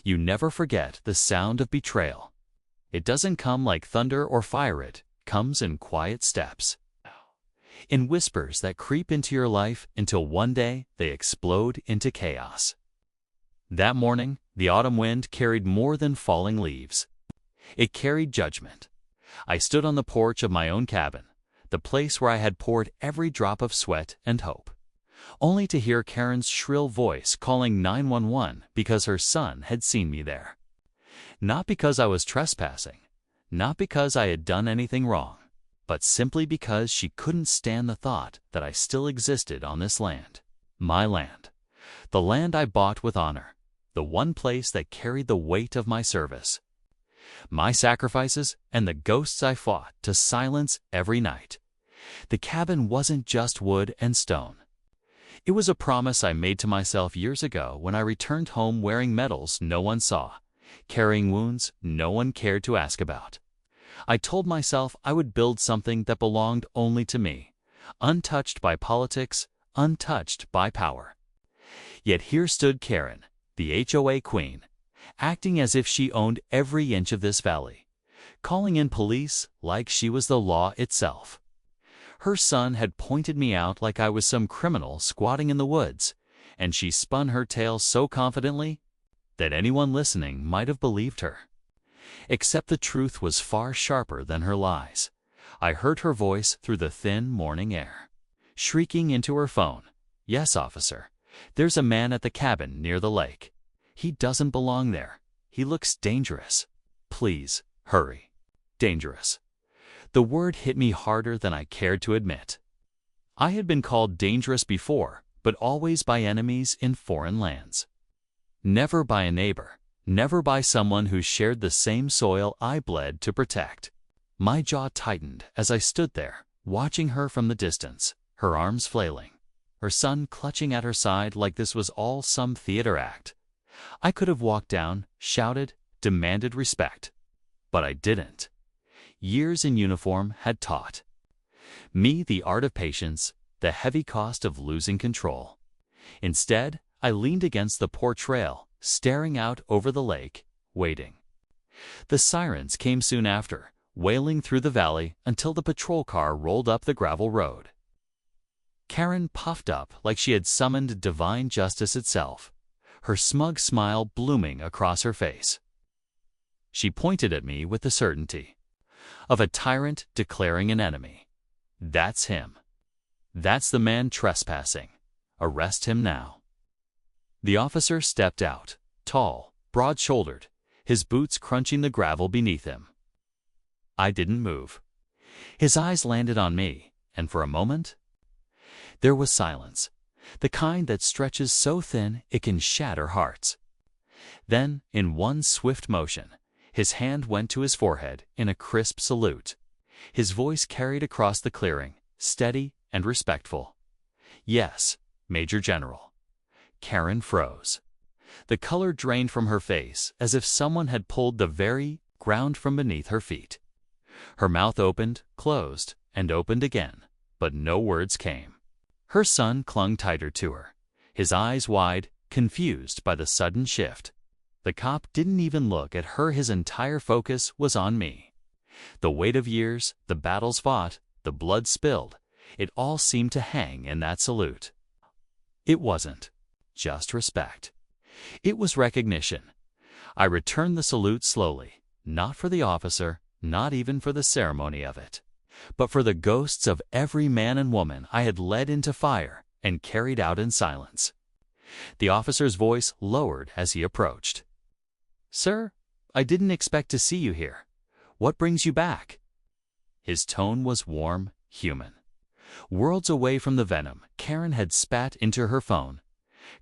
You never forget the sound of betrayal. It doesn't come like thunder or fire, it comes in quiet steps. In whispers that creep into your life until one day they explode into chaos. That morning, the autumn wind carried more than falling leaves. It carried judgment. I stood on the porch of my own cabin, the place where I had poured every drop of sweat and hope, only to hear Karen's shrill voice calling 911 because her son had seen me there. Not because I was trespassing, not because I had done anything wrong, but simply because she couldn't stand the thought that I still existed on this land. My land. The land I bought with honor. The one place that carried the weight of my service. My sacrifices and the ghosts I fought to silence every night. The cabin wasn't just wood and stone. It was a promise I made to myself years ago when I returned home wearing medals no one saw, carrying wounds no one cared to ask about. I told myself I would build something that belonged only to me, untouched by politics, untouched by power. Yet here stood Karen, the HOA queen, acting as if she owned every inch of this valley, calling in police like she was the law itself. Her son had pointed me out like I was some criminal squatting in the woods, and she spun her tale so confidently that anyone listening might have believed her. Except the truth was far sharper than her lies. I heard her voice through the thin morning air, shrieking into her phone, "Yes, officer. There's a man at the cabin near the lake. He doesn't belong there. He looks dangerous. Please, hurry." Dangerous. The word hit me harder than I cared to admit. I had been called dangerous before, but always by enemies in foreign lands. Never by a neighbor, never by someone who shared the same soil I bled to protect. My jaw tightened as I stood there, watching her from the distance, her arms flailing, her son clutching at her side like this was all some theater act. I could have walked down, shouted, demanded respect. But I didn't. Years in uniform had taught me the art of patience, the heavy cost of losing control. Instead, I leaned against the porch rail, staring out over the lake, waiting. The sirens came soon after, wailing through the valley until the patrol car rolled up the gravel road. Karen puffed up like she had summoned divine justice itself, her smug smile blooming across her face. She pointed at me with the certainty of a tyrant declaring an enemy. "That's him. That's the man trespassing. Arrest him now." The officer stepped out, tall, broad-shouldered, his boots crunching the gravel beneath him. I didn't move. His eyes landed on me, and for a moment, there was silence, the kind that stretches so thin it can shatter hearts. Then, in one swift motion, his hand went to his forehead in a crisp salute. His voice carried across the clearing, steady and respectful. "Yes, Major General." Karen froze. The color drained from her face as if someone had pulled the very ground from beneath her feet. Her mouth opened, closed, and opened again, but no words came. Her son clung tighter to her, his eyes wide, confused by the sudden shift. The cop didn't even look at her, his entire focus was on me. The weight of years, the battles fought, the blood spilled, it all seemed to hang in that salute. It wasn't just respect. It was recognition. I returned the salute slowly, not for the officer, not even for the ceremony of it, but for the ghosts of every man and woman I had led into fire and carried out in silence. The officer's voice lowered as he approached. "Sir, I didn't expect to see you here. What brings you back?" His tone was warm, human. Worlds away from the venom Karen had spat into her phone,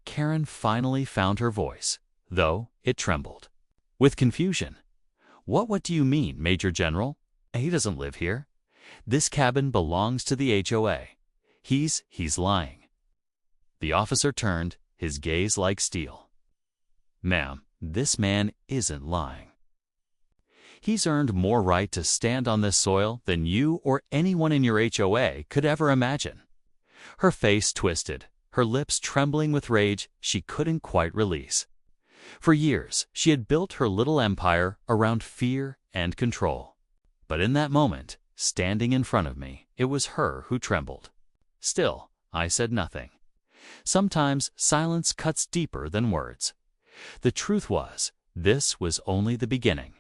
Karen finally found her voice, though it trembled. With confusion. What do you mean, Major General? He doesn't live here. This cabin belongs to the HOA. He's lying." The officer turned, his gaze like steel. "Ma'am, this man isn't lying. He's earned more right to stand on this soil than you or anyone in your HOA could ever imagine." Her face twisted, her lips trembling with rage she couldn't quite release. For years, she had built her little empire around fear and control. But in that moment, standing in front of me, it was her who trembled. Still, I said nothing. Sometimes silence cuts deeper than words. The truth was, this was only the beginning.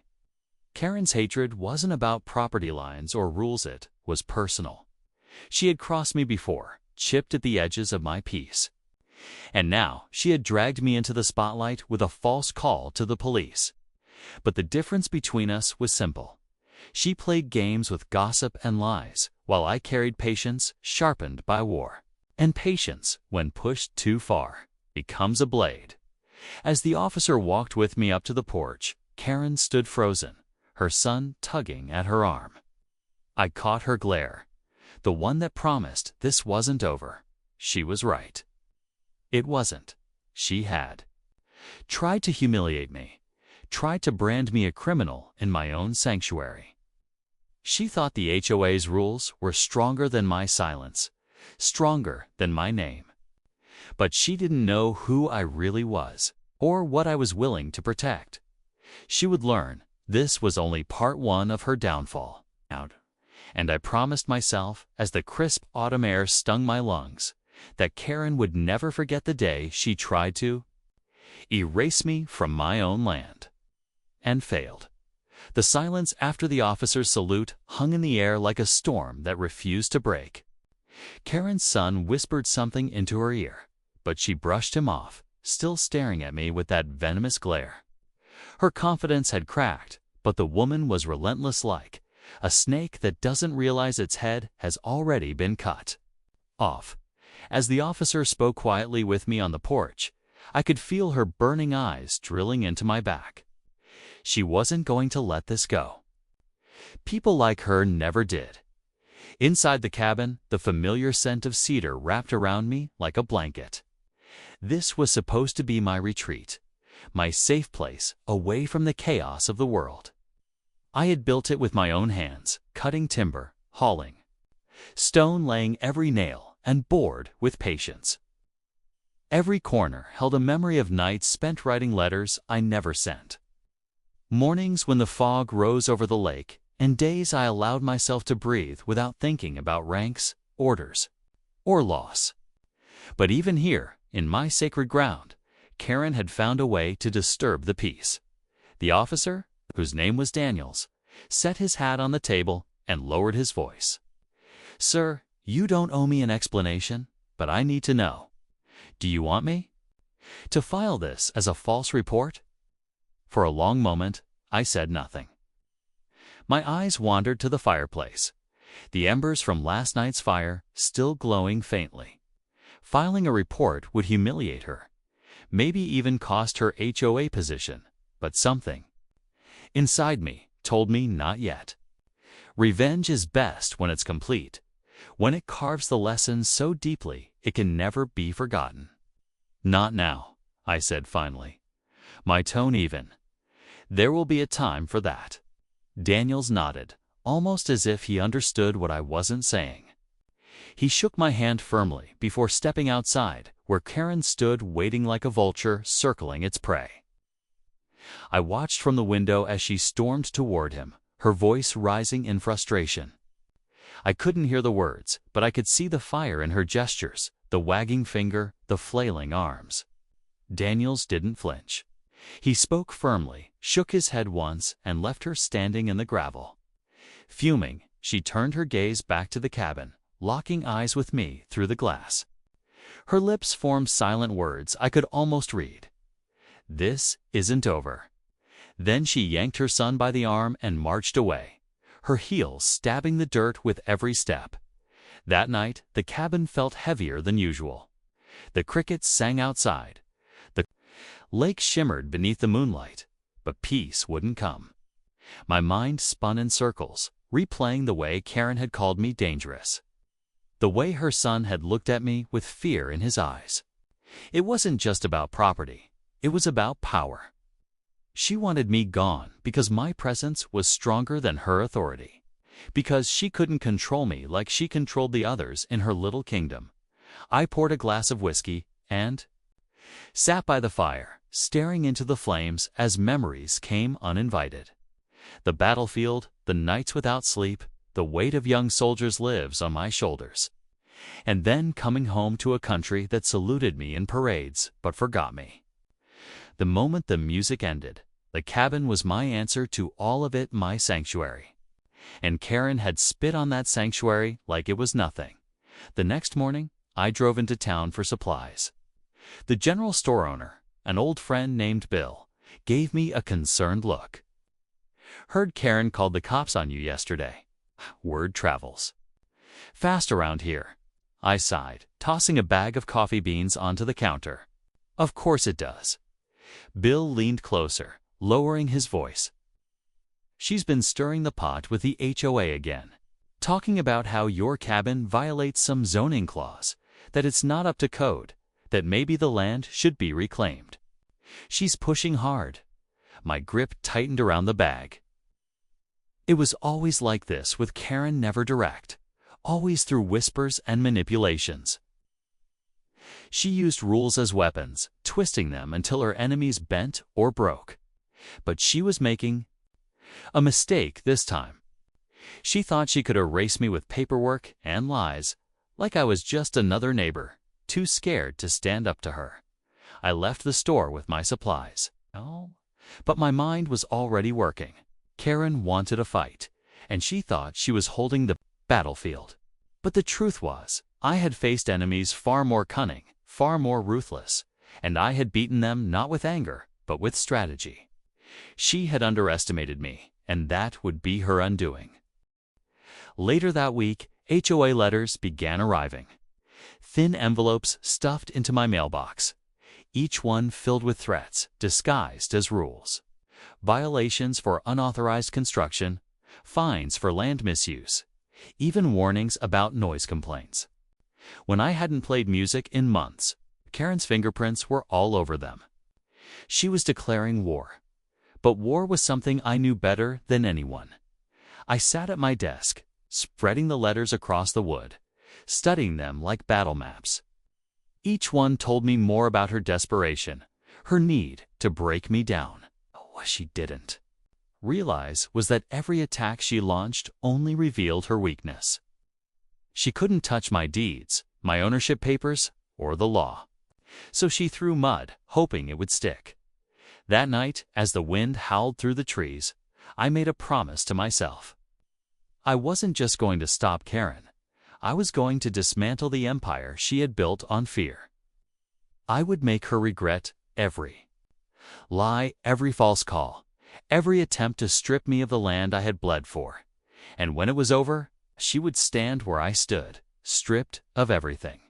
Karen's hatred wasn't about property lines or rules, it was personal. She had crossed me before, chipped at the edges of my peace. And now she had dragged me into the spotlight with a false call to the police. But the difference between us was simple. She played games with gossip and lies, while I carried patience sharpened by war. And patience, when pushed too far, becomes a blade. As the officer walked with me up to the porch, Karen stood frozen, her son tugging at her arm. I caught her glare, the one that promised this wasn't over. She was right. It wasn't. She had tried to humiliate me, tried to brand me a criminal in my own sanctuary. She thought the HOA's rules were stronger than my silence, stronger than my name. But she didn't know who I really was, or what I was willing to protect. She would learn this was only part one of her downfall. And I promised myself, as the crisp autumn air stung my lungs, that Karen would never forget the day she tried to erase me from my own land. And failed. The silence after the officer's salute hung in the air like a storm that refused to break. Karen's son whispered something into her ear, but she brushed him off, still staring at me with that venomous glare. Her confidence had cracked, but the woman was relentless, like a snake that doesn't realize its head has already been cut off. As the officer spoke quietly with me on the porch, I could feel her burning eyes drilling into my back. She wasn't going to let this go. People like her never did. Inside the cabin, the familiar scent of cedar wrapped around me like a blanket. This was supposed to be my retreat, my safe place away from the chaos of the world. I had built it with my own hands, cutting timber, hauling stone, laying every nail, and board with patience. Every corner held a memory of nights spent writing letters I never sent. Mornings when the fog rose over the lake, and days I allowed myself to breathe without thinking about ranks, orders, or loss. But even here, in my sacred ground, Karen had found a way to disturb the peace. The officer, whose name was Daniels, set his hat on the table and lowered his voice. "Sir, you don't owe me an explanation, but I need to know. Do you want me to file this as a false report?" For a long moment, I said nothing. My eyes wandered to the fireplace, the embers from last night's fire still glowing faintly. Filing a report would humiliate her, maybe even cost her HOA position, but something inside me told me not yet. Revenge is best when it's complete, when it carves the lesson so deeply it can never be forgotten. "Not now," I said finally, my tone even. "There will be a time for that." Daniels nodded, almost as if he understood what I wasn't saying. He shook my hand firmly before stepping outside, where Karen stood waiting like a vulture circling its prey. I watched from the window as she stormed toward him, her voice rising in frustration. I couldn't hear the words, but I could see the fire in her gestures, the wagging finger, the flailing arms. Daniels didn't flinch. He spoke firmly, shook his head once, and left her standing in the gravel. Fuming, she turned her gaze back to the cabin, locking eyes with me through the glass. Her lips formed silent words I could almost read. "This isn't over." Then she yanked her son by the arm and marched away, her heels stabbing the dirt with every step. That night, the cabin felt heavier than usual. The crickets sang outside. The lake shimmered beneath the moonlight, but peace wouldn't come. My mind spun in circles, replaying the way Karen had called me dangerous, the way her son had looked at me with fear in his eyes. It wasn't just about property. It was about power. She wanted me gone because my presence was stronger than her authority, because she couldn't control me like she controlled the others in her little kingdom. I poured a glass of whiskey and sat by the fire, staring into the flames as memories came uninvited. The battlefield, the nights without sleep, the weight of young soldiers' lives on my shoulders. And then coming home to a country that saluted me in parades but forgot me. The moment the music ended, the cabin was my answer to all of it, my sanctuary. And Karen had spit on that sanctuary like it was nothing. The next morning, I drove into town for supplies. The general store owner, an old friend named Bill, gave me a concerned look. "Heard Karen called the cops on you yesterday." Word travels fast around here, I sighed, tossing a bag of coffee beans onto the counter. "Of course it does." Bill leaned closer, lowering his voice. "She's been stirring the pot with the HOA again, talking about how your cabin violates some zoning clause, that it's not up to code, that maybe the land should be reclaimed. She's pushing hard." My grip tightened around the bag. It was always like this with Karen, never direct, always through whispers and manipulations. She used rules as weapons, twisting them until her enemies bent or broke. But she was making a mistake this time. She thought she could erase me with paperwork and lies, like I was just another neighbor, too scared to stand up to her. I left the store with my supplies. But my mind was already working. Karen wanted a fight, and she thought she was holding the battlefield. But the truth was, I had faced enemies far more cunning, far more ruthless, and I had beaten them not with anger, but with strategy. She had underestimated me, and that would be her undoing. Later that week, HOA letters began arriving. Thin envelopes stuffed into my mailbox, each one filled with threats disguised as rules. Violations for unauthorized construction, fines for land misuse, even warnings about noise complaints. When I hadn't played music in months, Karen's fingerprints were all over them. She was declaring war. But war was something I knew better than anyone. I sat at my desk, spreading the letters across the wood, studying them like battle maps. Each one told me more about her desperation, her need to break me down. What she didn't realize was that every attack she launched only revealed her weakness. She couldn't touch my deeds, my ownership papers, or the law. So she threw mud, hoping it would stick. That night, as the wind howled through the trees, I made a promise to myself. I wasn't just going to stop Karen. I was going to dismantle the empire she had built on fear. I would make her regret every lie, every false call, every attempt to strip me of the land I had bled for. And when it was over, she would stand where I stood, stripped of everything.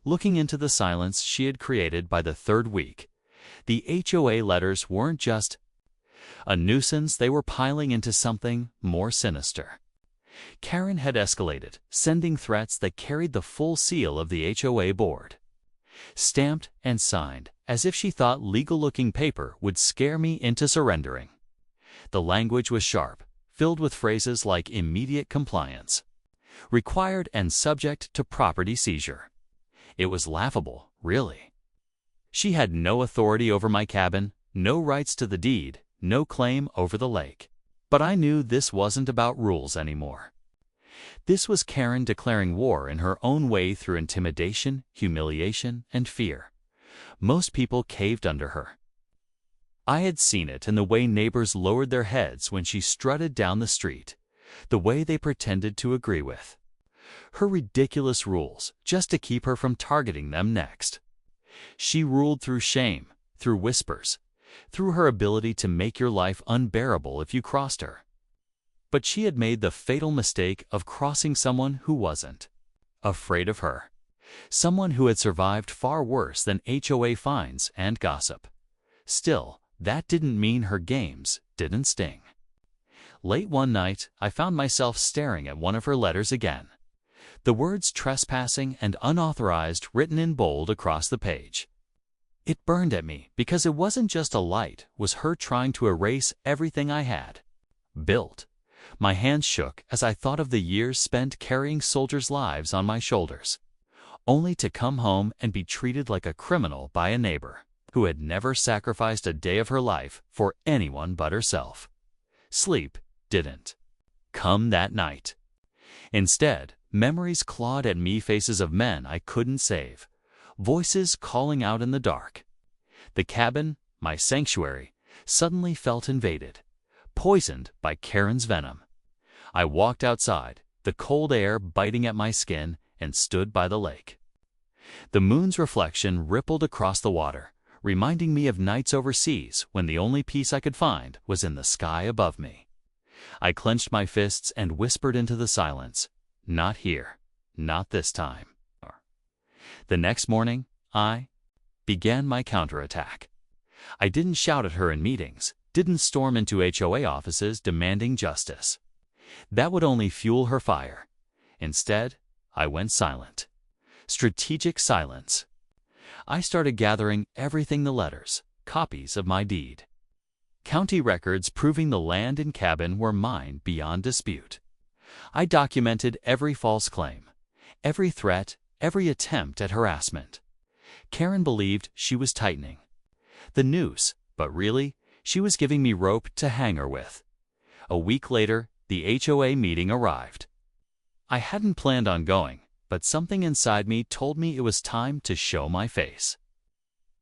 Looking into the silence she had created by the third week, the HOA letters weren't just a nuisance, they were piling into something more sinister. Karen had escalated, sending threats that carried the full seal of the HOA board, stamped and signed as if she thought legal-looking paper would scare me into surrendering. The language was sharp, filled with phrases like immediate compliance, required and subject to property seizure. It was laughable, really. She had no authority over my cabin, no rights to the deed, no claim over the lake. But I knew this wasn't about rules anymore. This was Karen declaring war in her own way through intimidation, humiliation, and fear. Most people caved under her. I had seen it in the way neighbors lowered their heads when she strutted down the street, the way they pretended to agree with her ridiculous rules just to keep her from targeting them next. She ruled through shame, through whispers, through her ability to make your life unbearable if you crossed her. But she had made the fatal mistake of crossing someone who wasn't afraid of her, someone who had survived far worse than HOA fines and gossip. Still, that didn't mean her games didn't sting. Late one night, I found myself staring at one of her letters again. The words trespassing and unauthorized written in bold across the page. It burned at me because it wasn't just a light, it was her trying to erase everything I had built. My hands shook as I thought of the years spent carrying soldiers' lives on my shoulders, only to come home and be treated like a criminal by a neighbor. who had never sacrificed a day of her life for anyone but herself. Sleep didn't come that night. Instead, memories clawed at me, faces of men I couldn't save, voices calling out in the dark. The cabin, my sanctuary, suddenly felt invaded, poisoned by Karen's venom. I walked outside, the cold air biting at my skin, and stood by the lake. The moon's reflection rippled across the water, reminding me of nights overseas when the only peace I could find was in the sky above me. I clenched my fists and whispered into the silence, "Not here, not this time." The next morning, I began my counterattack. I didn't shout at her in meetings, didn't storm into HOA offices demanding justice. That would only fuel her fire. Instead, I went silent. Strategic silence. I started gathering everything: the letters, copies of my deed, county records proving the land and cabin were mine beyond dispute. I documented every false claim, every threat, every attempt at harassment. Karen believed she was tightening the noose, but really, she was giving me rope to hang her with. A week later, the HOA meeting arrived. I hadn't planned on going, but something inside me told me it was time to show my face.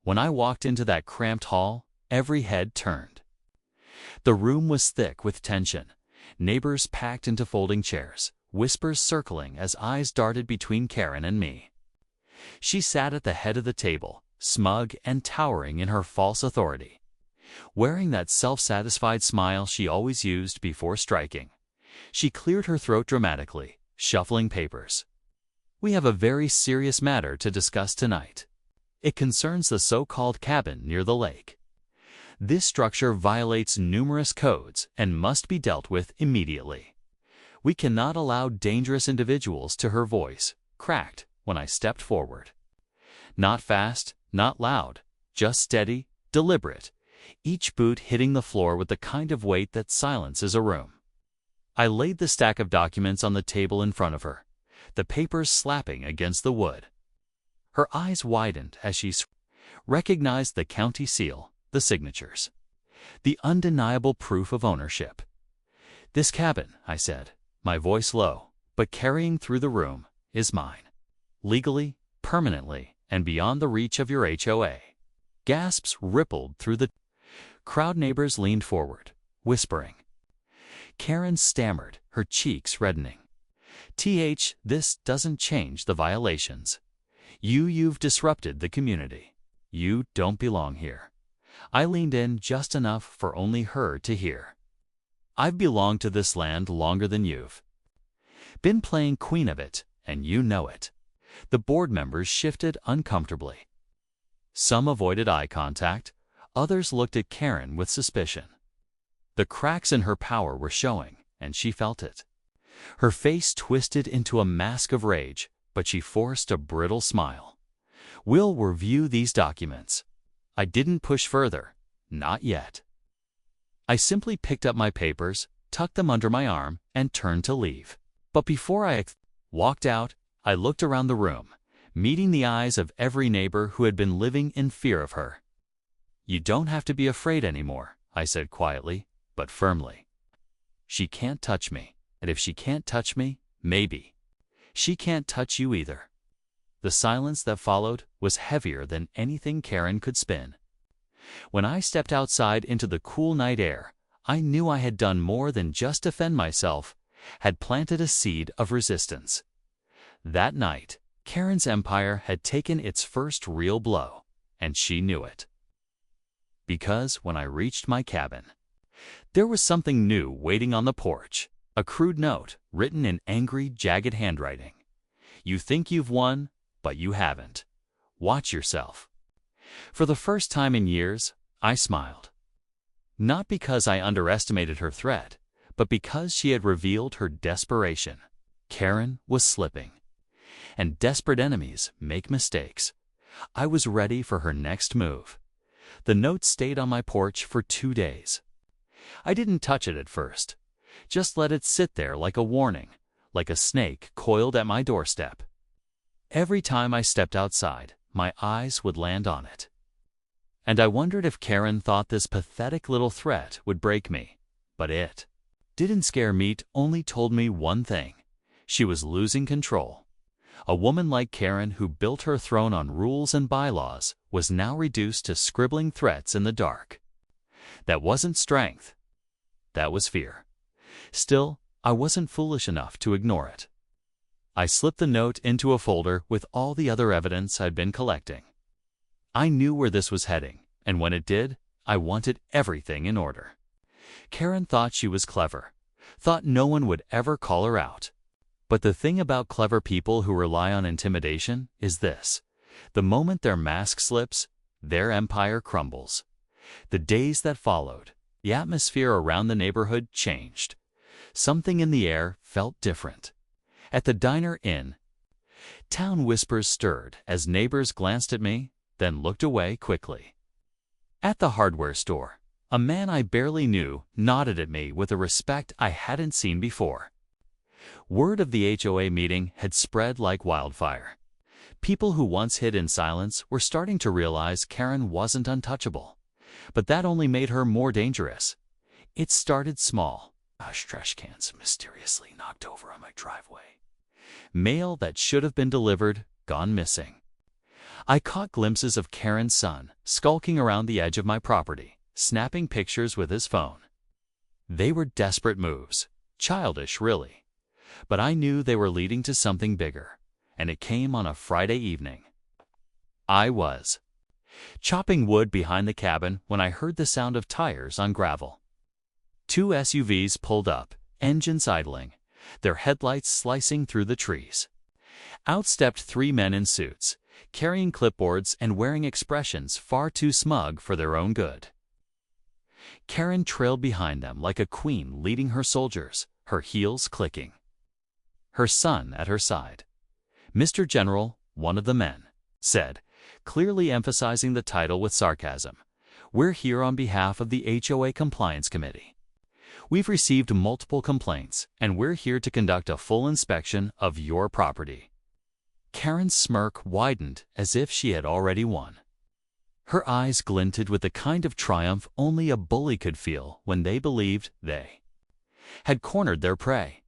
When I walked into that cramped hall, every head turned. The room was thick with tension, neighbors packed into folding chairs, whispers circling as eyes darted between Karen and me. She sat at the head of the table, smug and towering in her false authority, wearing that self-satisfied smile she always used before striking. She cleared her throat dramatically, shuffling papers. "We have a very serious matter to discuss tonight. It concerns the so-called cabin near the lake. This structure violates numerous codes and must be dealt with immediately. We cannot allow dangerous individuals to." Her voice cracked when I stepped forward. Not fast, not loud, just steady, deliberate, each boot hitting the floor with the kind of weight that silences a room. I laid the stack of documents on the table in front of her, the papers slapping against the wood. Her eyes widened as she recognized the county seal, the signatures, the undeniable proof of ownership. "This cabin," I said, my voice low, but carrying through the room, "is mine. Legally, permanently, and beyond the reach of your HOA." Gasps rippled through the crowd. Neighbors leaned forward, whispering. Karen stammered, her cheeks reddening. This doesn't change the violations. You've disrupted the community. You don't belong here." I leaned in just enough for only her to hear. "I've belonged to this land longer than you've been playing queen of it, and you know it." The board members shifted uncomfortably. Some avoided eye contact, others looked at Karen with suspicion. The cracks in her power were showing, and she felt it. Her face twisted into a mask of rage, but she forced a brittle smile. "We'll review these documents." I didn't push further. Not yet. I simply picked up my papers, tucked them under my arm, and turned to leave. But before I walked out, I looked around the room, meeting the eyes of every neighbor who had been living in fear of her. "You don't have to be afraid anymore," I said quietly, but firmly. "She can't touch me, and if she can't touch me, maybe she can't touch you either." The silence that followed was heavier than anything Karen could spin. When I stepped outside into the cool night air, I knew I had done more than just defend myself, had planted a seed of resistance. That night, Karen's empire had taken its first real blow, and she knew it. Because when I reached my cabin, there was something new waiting on the porch, a crude note written in angry, jagged handwriting. "You think you've won, but you haven't. Watch yourself." For the first time in years, I smiled. Not because I underestimated her threat, but because she had revealed her desperation. Karen was slipping. And desperate enemies make mistakes. I was ready for her next move. The note stayed on my porch for 2 days. I didn't touch it at first, just let it sit there like a warning, like a snake coiled at my doorstep. Every time I stepped outside, my eyes would land on it. And I wondered if Karen thought this pathetic little threat would break me. But it didn't scare me, it only told me one thing. She was losing control. A woman like Karen, who built her throne on rules and bylaws, was now reduced to scribbling threats in the dark. That wasn't strength. That was fear. Still, I wasn't foolish enough to ignore it. I slipped the note into a folder with all the other evidence I'd been collecting. I knew where this was heading, and when it did, I wanted everything in order. Karen thought she was clever, thought no one would ever call her out. But the thing about clever people who rely on intimidation is this: the moment their mask slips, their empire crumbles. The days that followed, the atmosphere around the neighborhood changed. Something in the air felt different. At the diner inn, town whispers stirred as neighbors glanced at me, then looked away quickly. At the hardware store, a man I barely knew nodded at me with a respect I hadn't seen before. Word of the HOA meeting had spread like wildfire. People who once hid in silence were starting to realize Karen wasn't untouchable. But that only made her more dangerous. It started small. Trash cans mysteriously knocked over on my driveway. Mail that should have been delivered, gone missing. I caught glimpses of Karen's son skulking around the edge of my property, snapping pictures with his phone. They were desperate moves, childish really. But I knew they were leading to something bigger, and it came on a Friday evening. I was chopping wood behind the cabin when I heard the sound of tires on gravel. 2 SUVs pulled up, engines idling, their headlights slicing through the trees. Out stepped 3 men in suits, carrying clipboards and wearing expressions far too smug for their own good. Karen trailed behind them like a queen leading her soldiers, her heels clicking. Her son at her side. "Mr. General," one of the men said, clearly emphasizing the title with sarcasm, "we're here on behalf of the HOA Compliance Committee. We've received multiple complaints, and we're here to conduct a full inspection of your property." Karen's smirk widened as if she had already won. Her eyes glinted with the kind of triumph only a bully could feel when they believed they had cornered their prey.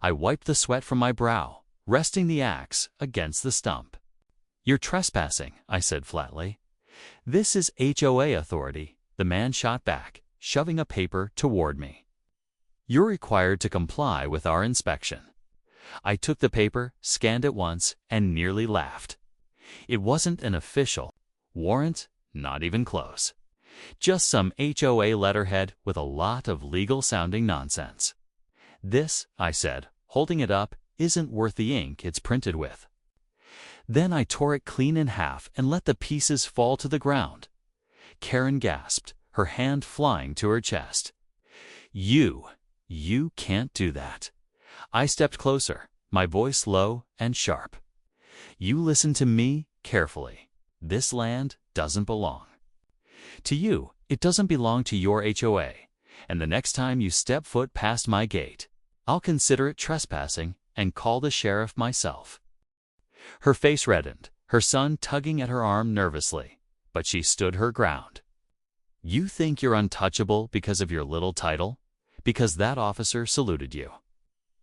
I wiped the sweat from my brow, resting the axe against the stump. "You're trespassing," I said flatly. "This is HOA authority," the man shot back, shoving a paper toward me. "You're required to comply with our inspection." I took the paper, scanned it once, and nearly laughed. It wasn't an official warrant, not even close. Just some HOA letterhead with a lot of legal-sounding nonsense. "This," I said, holding it up, "isn't worth the ink it's printed with." Then I tore it clean in half and let the pieces fall to the ground. Karen gasped, her hand flying to her chest. You can't do that." I stepped closer, my voice low and sharp. "You listen to me carefully. This land doesn't belong to you. It doesn't belong to your HOA. And the next time you step foot past my gate, I'll consider it trespassing and call the sheriff myself." Her face reddened, her son tugging at her arm nervously, but she stood her ground. "You think you're untouchable because of your little title? Because that officer saluted you?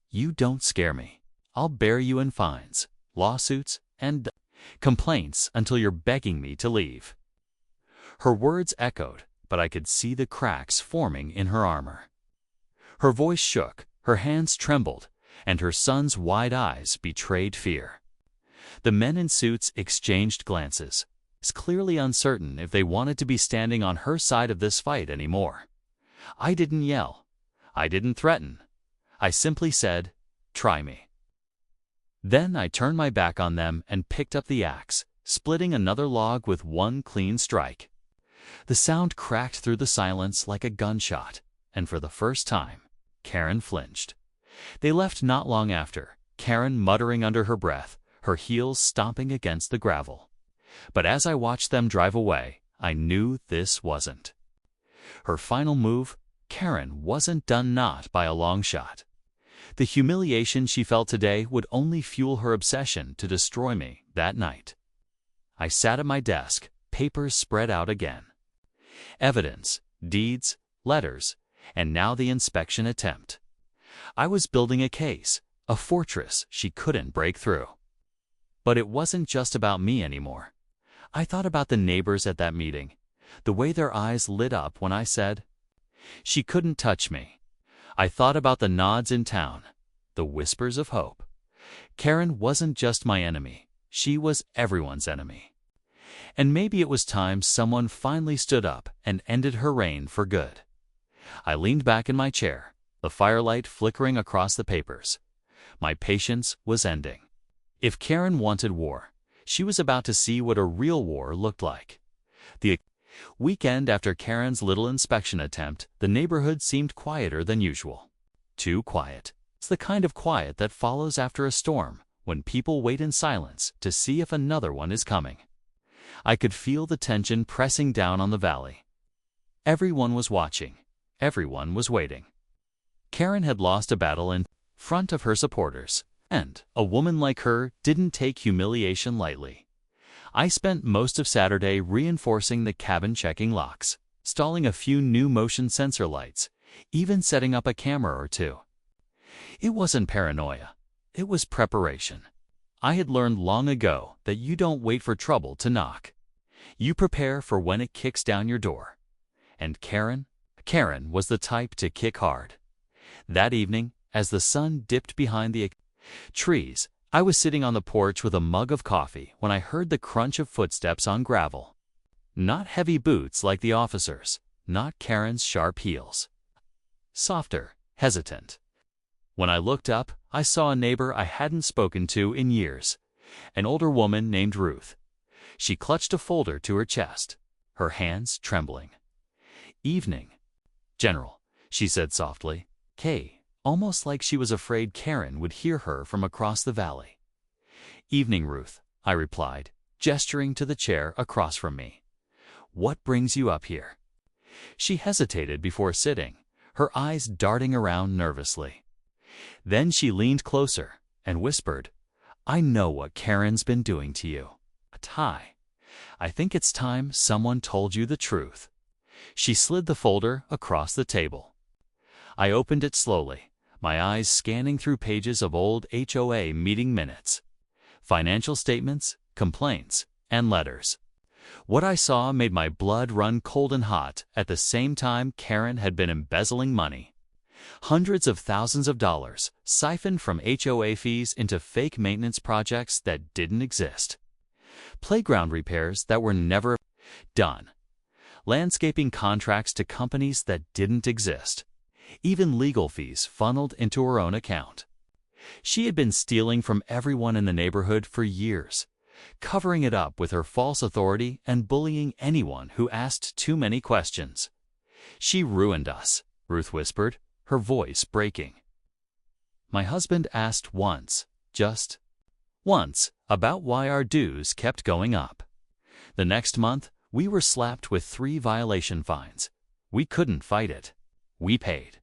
You don't scare me. I'll bury you in fines, lawsuits, and complaints until you're begging me to leave." Her words echoed, but I could see the cracks forming in her armor. Her voice shook, her hands trembled, and her son's wide eyes betrayed fear. The men in suits exchanged glances, clearly uncertain if they wanted to be standing on her side of this fight anymore. I didn't yell. I didn't threaten. I simply said, "Try me." Then I turned my back on them and picked up the axe, splitting another log with one clean strike. The sound cracked through the silence like a gunshot, and for the first time, Karen flinched. They left not long after, Karen muttering under her breath, her heels stomping against the gravel. But as I watched them drive away, I knew this wasn't her final move. Karen wasn't done, not by a long shot. The humiliation she felt today would only fuel her obsession to destroy me that night. I sat at my desk, papers spread out again. Evidence, deeds, letters, and now the inspection attempt. I was building a case, a fortress she couldn't break through. But it wasn't just about me anymore. I thought about the neighbors at that meeting, the way their eyes lit up when I said, "She couldn't touch me." I thought about the nods in town, the whispers of hope. Karen wasn't just my enemy, she was everyone's enemy. And maybe it was time someone finally stood up and ended her reign for good. I leaned back in my chair, the firelight flickering across the papers. My patience was ending. If Karen wanted war, she was about to see what a real war looked like. The weekend after Karen's little inspection attempt, the neighborhood seemed quieter than usual. Too quiet. It's the kind of quiet that follows after a storm, when people wait in silence to see if another one is coming. I could feel the tension pressing down on the valley. Everyone was watching. Everyone was waiting. Karen had lost a battle in front of her supporters, and a woman like her didn't take humiliation lightly. I spent most of Saturday reinforcing the cabin-checking locks, installing a few new motion sensor lights, even setting up a camera or two. It wasn't paranoia. It was preparation. I had learned long ago that you don't wait for trouble to knock. You prepare for when it kicks down your door. And Karen was the type to kick hard. That evening, as the sun dipped behind the trees, I was sitting on the porch with a mug of coffee when I heard the crunch of footsteps on gravel. Not heavy boots like the officers, not Karen's sharp heels. Softer, hesitant. When I looked up, I saw a neighbor I hadn't spoken to in years, an older woman named Ruth. She clutched a folder to her chest, her hands trembling. "Evening, General," she said softly, almost like she was afraid Karen would hear her from across the valley. "Evening, Ruth," I replied, gesturing to the chair across from me. "What brings you up here?" She hesitated before sitting, her eyes darting around nervously. Then she leaned closer and whispered, "I know what Karen's been doing to you. Ty, I think it's time someone told you the truth." She slid the folder across the table. I opened it slowly, my eyes scanning through pages of old HOA meeting minutes, financial statements, complaints, and letters. What I saw made my blood run cold and hot. At the same time, Karen had been embezzling money. Hundreds of thousands of dollars siphoned from HOA fees into fake maintenance projects that didn't exist. Playground repairs that were never done. Landscaping contracts to companies that didn't exist. Even legal fees funneled into her own account. She had been stealing from everyone in the neighborhood for years, covering it up with her false authority and bullying anyone who asked too many questions. "She ruined us," Ruth whispered, her voice breaking. My husband asked once, just once, about why our dues kept going up. The next month, we were slapped with 3 violation fines. We couldn't fight it. We paid.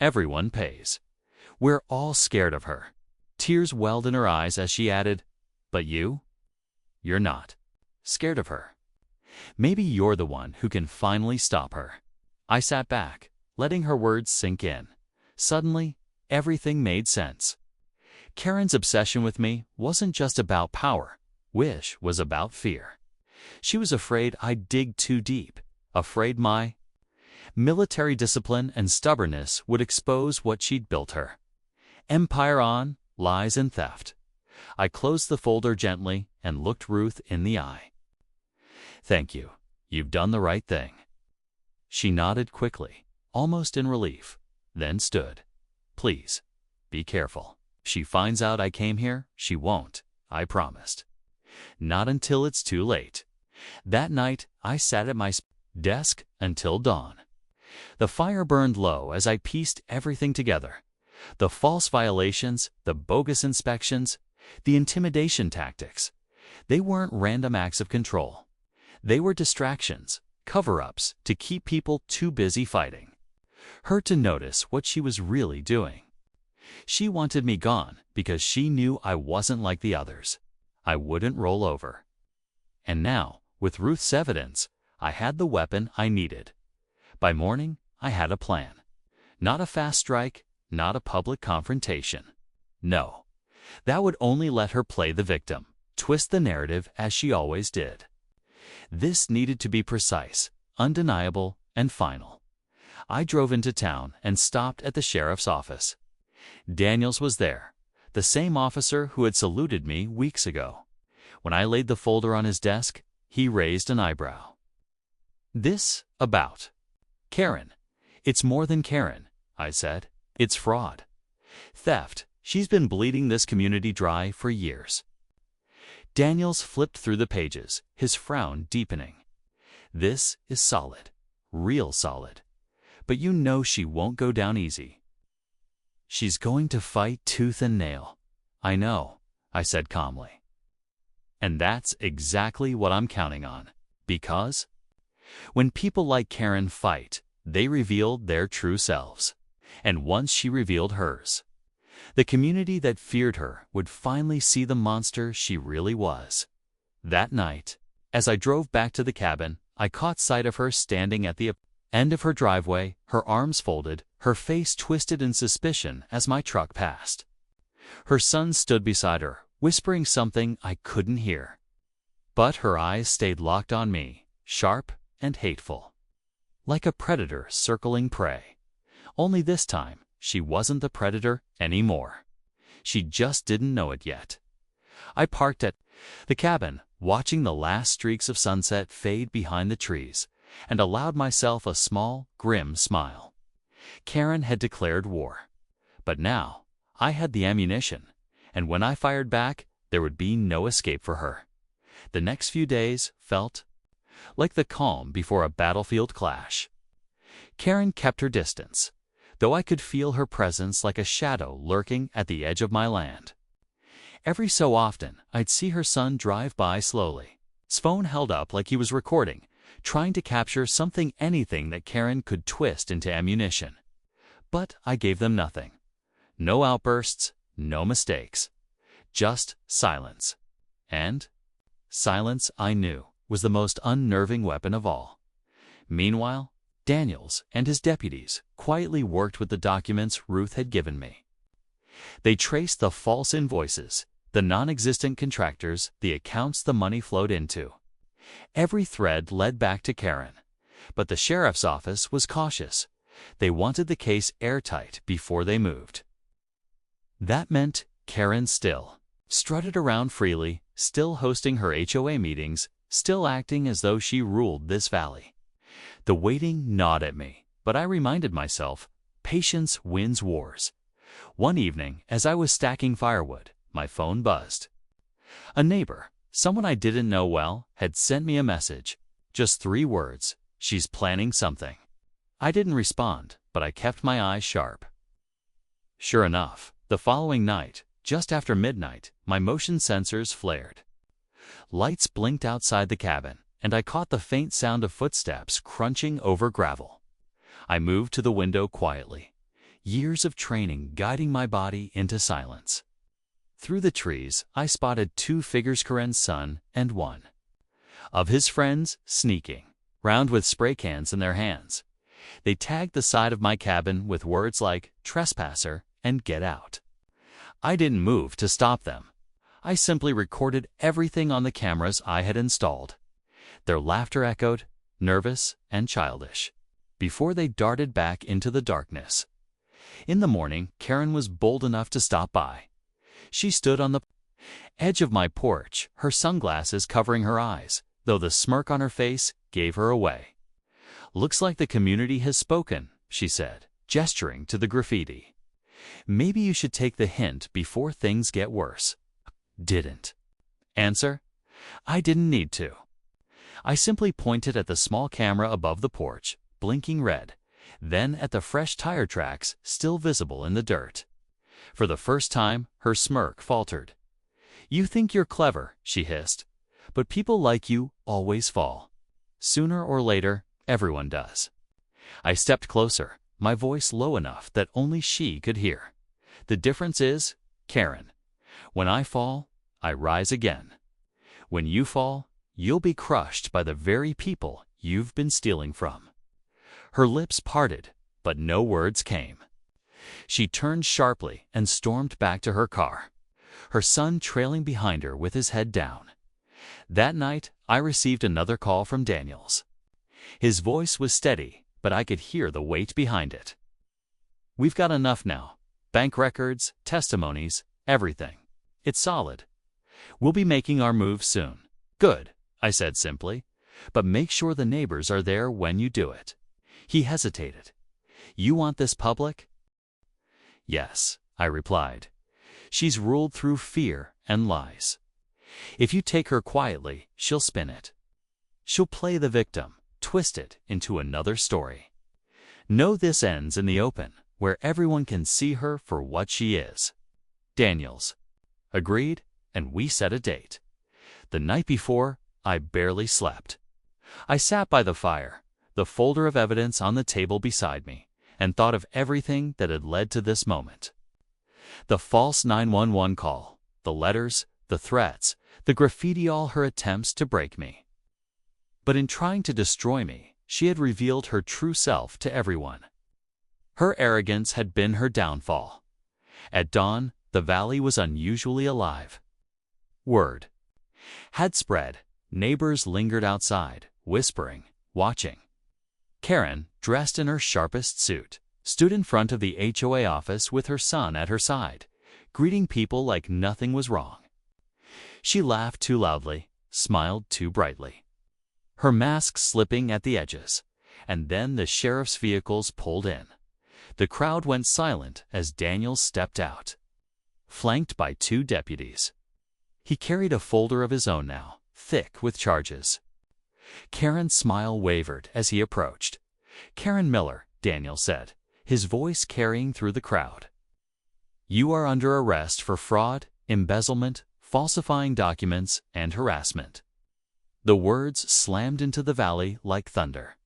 Everyone pays. We're all scared of her. Tears welled in her eyes as she added, "But you? You're not scared of her. Maybe you're the one who can finally stop her." I sat back, letting her words sink in. Suddenly, everything made sense. Karen's obsession with me wasn't just about power. Wish was about fear. She was afraid I'd dig too deep, afraid my military discipline and stubbornness would expose what she'd built her. Empire on, lies and theft. I closed the folder gently and looked Ruth in the eye. "Thank you. You've done the right thing." She nodded quickly, almost in relief, then stood. "Please, be careful. If she finds out I came here, she won't," I promised. "Not until it's too late." That night, I sat at my desk until dawn. The fire burned low as I pieced everything together. The false violations, the bogus inspections, the intimidation tactics. They weren't random acts of control. They were distractions, cover-ups to keep people too busy fighting. Her to notice what she was really doing. She wanted me gone because she knew I wasn't like the others. I wouldn't roll over. And now, with Ruth's evidence, I had the weapon I needed. By morning, I had a plan. Not a fast strike, not a public confrontation. No, that would only let her play the victim, twist the narrative as she always did. This needed to be precise, undeniable, and final. I drove into town and stopped at the sheriff's office. Daniels was there, the same officer who had saluted me weeks ago. When I laid the folder on his desk, he raised an eyebrow. "This about?" "Karen. It's more than Karen," I said. "It's fraud. Theft. She's been bleeding this community dry for years." Daniels flipped through the pages, his frown deepening. "This is solid. Real solid. But you know she won't go down easy. She's going to fight tooth and nail." "I know," I said calmly. "And that's exactly what I'm counting on. Because when people like Karen fight, they reveal their true selves. And once she revealed hers, the community that feared her would finally see the monster she really was." That night, as I drove back to the cabin, I caught sight of her standing at the end of her driveway, her arms folded, her face twisted in suspicion as my truck passed. Her son stood beside her, whispering something I couldn't hear. But her eyes stayed locked on me, sharp and hateful. Like a predator circling prey. Only this time, she wasn't the predator anymore. She just didn't know it yet. I parked at the cabin, watching the last streaks of sunset fade behind the trees, and allowed myself a small, grim smile. Karen had declared war. But now, I had the ammunition, and when I fired back, there would be no escape for her. The next few days felt like the calm before a battlefield clash. Karen kept her distance, though I could feel her presence like a shadow lurking at the edge of my land. Every so often, I'd see her son drive by slowly, his phone held up like he was recording, trying to capture anything that Karen could twist into ammunition. But I gave them nothing. No outbursts, no mistakes. Just silence. And silence, I knew, was the most unnerving weapon of all. Meanwhile, Daniels and his deputies quietly worked with the documents Ruth had given me. They traced the false invoices, the non-existent contractors, the accounts the money flowed into. Every thread led back to Karen. But the sheriff's office was cautious. They wanted the case airtight before they moved. That meant Karen still strutted around freely, still hosting her HOA meetings, still acting as though she ruled this valley. The waiting gnawed at me, but I reminded myself, patience wins wars. One evening, as I was stacking firewood, my phone buzzed. A neighbor, someone I didn't know well, had sent me a message. Just 3 words, "She's planning something." I didn't respond, but I kept my eyes sharp. Sure enough, the following night, just after midnight, my motion sensors flared. Lights blinked outside the cabin, and I caught the faint sound of footsteps crunching over gravel. I moved to the window quietly, years of training guiding my body into silence. Through the trees, I spotted 2 figures, Karen's son and one of his friends, sneaking round with spray cans in their hands. They tagged the side of my cabin with words like "trespasser" and "get out." I didn't move to stop them. I simply recorded everything on the cameras I had installed. Their laughter echoed, nervous and childish, before they darted back into the darkness. In the morning, Karen was bold enough to stop by. She stood on the edge of my porch, her sunglasses covering her eyes, though the smirk on her face gave her away. "Looks like the community has spoken," she said, gesturing to the graffiti. "Maybe you should take the hint before things get worse." Didn't answer. I didn't need to. I simply pointed at the small camera above the porch, blinking red, then at the fresh tire tracks still visible in the dirt. For the first time, her smirk faltered. "You think you're clever," she hissed, "but people like you always fall. Sooner or later, everyone does." I stepped closer, my voice low enough that only she could hear. "The difference is, Karen, when I fall, I rise again. When you fall, you'll be crushed by the very people you've been stealing from." Her lips parted, but no words came. She turned sharply and stormed back to her car, her son trailing behind her with his head down. That night, I received another call from Daniels. His voice was steady, but I could hear the weight behind it. "We've got enough now. Bank records, testimonies, everything. It's solid. We'll be making our move soon." "Good," I said simply, "but make sure the neighbors are there when you do it." He hesitated. "You want this public?" "Yes," I replied. "She's ruled through fear and lies. If you take her quietly, she'll spin it. She'll play the victim, twist it into another story. Know this ends in the open, where everyone can see her for what she is." Daniels agreed, and we set a date. The night before, I barely slept. I sat by the fire, the folder of evidence on the table beside me, and thought of everything that had led to this moment. The false 911 call, the letters, the threats, the graffiti, all her attempts to break me. But in trying to destroy me, she had revealed her true self to everyone. Her arrogance had been her downfall. At dawn, the valley was unusually alive. Word had spread. Neighbors lingered outside, whispering, watching. Karen, dressed in her sharpest suit, stood in front of the HOA office with her son at her side, greeting people like nothing was wrong. She laughed too loudly, smiled too brightly, her mask slipping at the edges, and then the sheriff's vehicles pulled in. The crowd went silent as Daniels stepped out, flanked by 2 deputies. He carried a folder of his own now, thick with charges. Karen's smile wavered as he approached. "Karen Miller," Daniel said, his voice carrying through the crowd. "You are under arrest for fraud, embezzlement, falsifying documents, and harassment." The words slammed into the valley like thunder.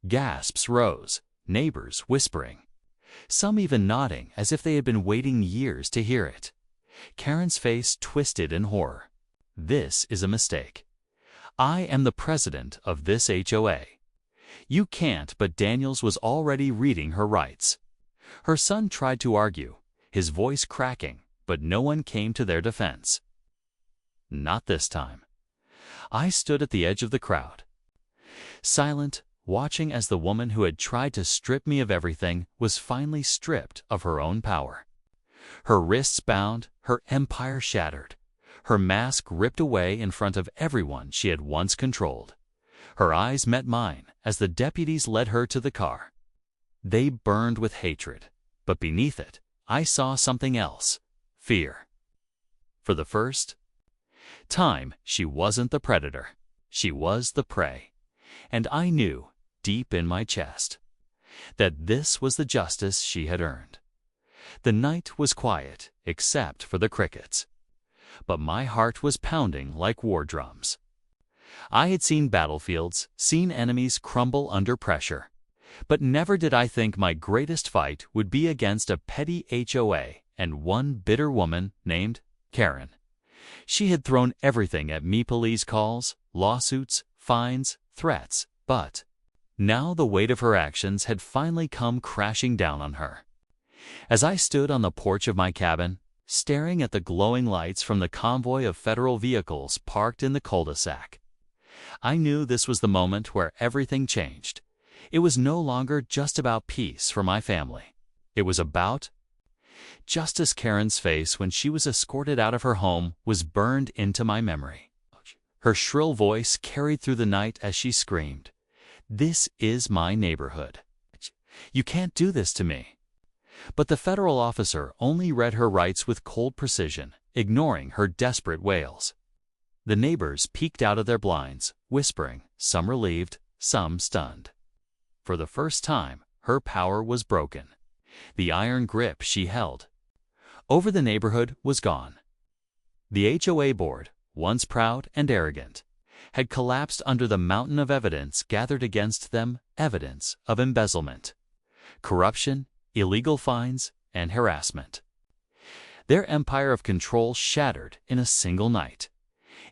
Gasps rose, neighbors whispering, some even nodding as if they had been waiting years to hear it. Karen's face twisted in horror. "This is a mistake. I am the president of this HOA. You can't," but Daniels was already reading her rights. Her son tried to argue, his voice cracking, but no one came to their defense. Not this time. I stood at the edge of the crowd, silent, watching as the woman who had tried to strip me of everything was finally stripped of her own power. Her wrists bound, her empire shattered, her mask ripped away in front of everyone she had once controlled. Her eyes met mine as the deputies led her to the car. They burned with hatred, but beneath it, I saw something else: fear. For the first time, she wasn't the predator. She was the prey. And I knew, deep in my chest, that this was the justice she had earned. The night was quiet, except for the crickets. But my heart was pounding like war drums. I had seen battlefields, seen enemies crumble under pressure. But never did I think my greatest fight would be against a petty HOA and one bitter woman named Karen. She had thrown everything at me: police calls, lawsuits, fines, threats, but now the weight of her actions had finally come crashing down on her. As I stood on the porch of my cabin, staring at the glowing lights from the convoy of federal vehicles parked in the cul-de-sac, I knew this was the moment where everything changed. It was no longer just about peace for my family. It was about justice. Karen's face when she was escorted out of her home was burned into my memory. Her shrill voice carried through the night as she screamed, "This is my neighborhood. You can't do this to me." But the federal officer only read her rights with cold precision, ignoring her desperate wails. The neighbors peeked out of their blinds, whispering, some relieved, some stunned. For the first time, her power was broken. The iron grip she held over the neighborhood was gone. The HOA board, once proud and arrogant, had collapsed under the mountain of evidence gathered against them, evidence of embezzlement, corruption, illegal fines, and harassment. Their empire of control shattered in a single night.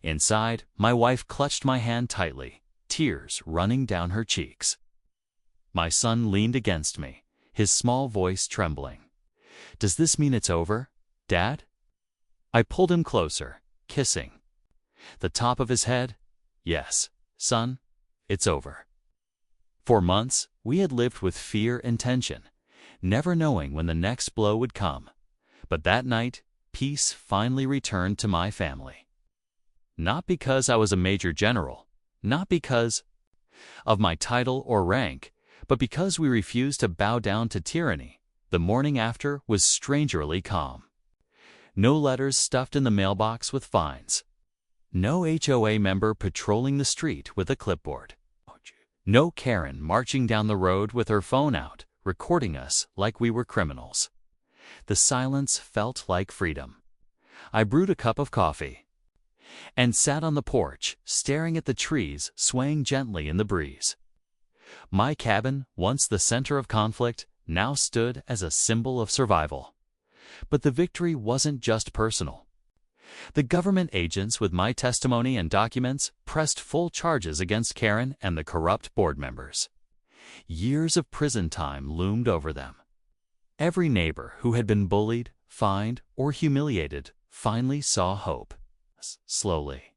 Inside, my wife clutched my hand tightly, tears tears running down her cheeks. My son leaned against me, his small voice trembling. "Does this mean it's over, Dad?" I pulled him closer, kissing the top of his head. "Yes, son, it's over." For months, we had lived with fear and tension, never knowing when the next blow would come. But that night, peace finally returned to my family. Not because I was a major general, not because of my title or rank, but because we refused to bow down to tyranny. The morning after was strangely calm. No letters stuffed in the mailbox with fines. No HOA member patrolling the street with a clipboard. No Karen marching down the road with her phone out, recording us like we were criminals. The silence felt like freedom. I brewed a cup of coffee and sat on the porch, staring at the trees swaying gently in the breeze. My cabin, once the center of conflict, now stood as a symbol of survival. But the victory wasn't just personal. The government agents, with my testimony and documents, pressed full charges against Karen and the corrupt board members. Years of prison time loomed over them. Every neighbor who had been bullied, fined, or humiliated finally saw hope. Slowly,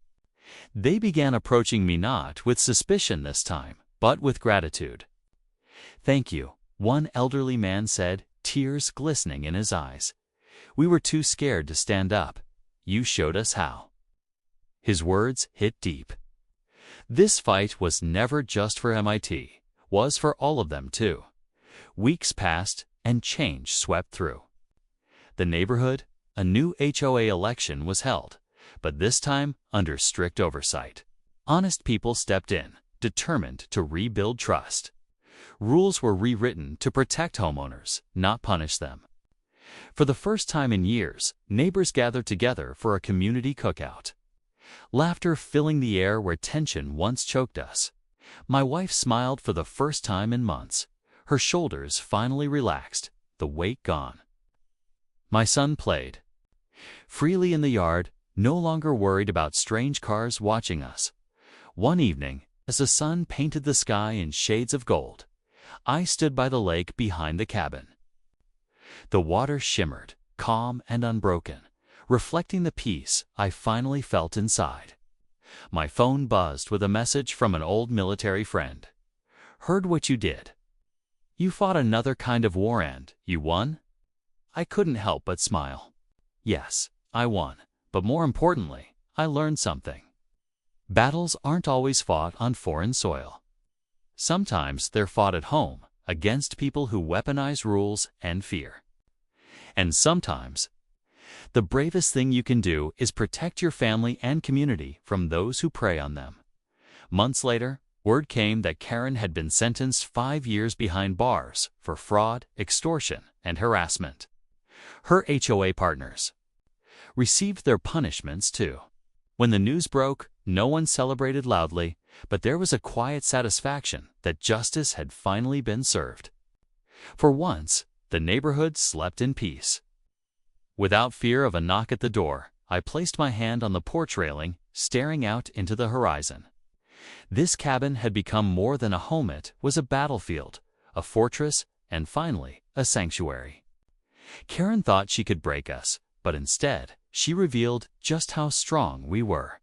they began approaching me not with suspicion this time, but with gratitude. "Thank you," one elderly man said, tears glistening in his eyes. "We were too scared to stand up. You showed us how." His words hit deep. This fight was never just for MIT, was for all of them too. Weeks passed, and change swept through. The neighborhood, a new HOA election was held, but this time under strict oversight. Honest people stepped in, determined to rebuild trust. Rules were rewritten to protect homeowners, not punish them. For the first time in years, neighbors gathered together for a community cookout. Laughter filling the air where tension once choked us. My wife smiled for the first time in months. Her shoulders finally relaxed, the weight gone. My son played freely in the yard, no longer worried about strange cars watching us. One evening, as the sun painted the sky in shades of gold, I stood by the lake behind the cabin. The water shimmered, calm and unbroken, reflecting the peace I finally felt inside. My phone buzzed with a message from an old military friend. "Heard what you did. You fought another kind of war and you won?" I couldn't help but smile. Yes, I won, but more importantly, I learned something. Battles aren't always fought on foreign soil. Sometimes they're fought at home, against people who weaponize rules and fear. And sometimes, the bravest thing you can do is protect your family and community from those who prey on them. Months later, word came that Karen had been sentenced 5 years behind bars for fraud, extortion, and harassment. Her HOA partners received their punishments too. When the news broke, no one celebrated loudly, but there was a quiet satisfaction that justice had finally been served. For once, the neighborhood slept in peace. Without fear of a knock at the door, I placed my hand on the porch railing, staring out into the horizon. This cabin had become more than a home. It was a battlefield, a fortress, and finally, a sanctuary. Karen thought she could break us, but instead, she revealed just how strong we were.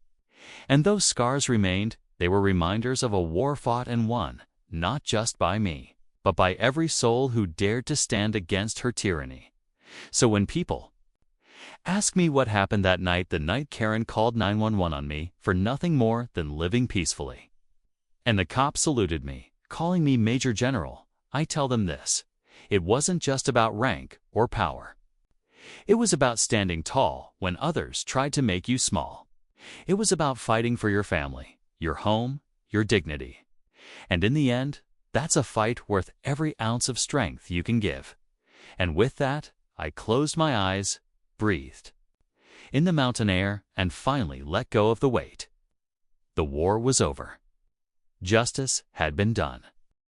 And those scars remained. They were reminders of a war fought and won, not just by me, but by every soul who dared to stand against her tyranny. So when people ask me what happened that night, the night Karen called 911 on me for nothing more than living peacefully, and the cops saluted me, calling me Major General, I tell them this: it wasn't just about rank or power. It was about standing tall when others tried to make you small. It was about fighting for your family, your home, your dignity. And in the end, that's a fight worth every ounce of strength you can give. And with that, I closed my eyes, breathed in the mountain air, and finally let go of the weight. The war was over. Justice had been done.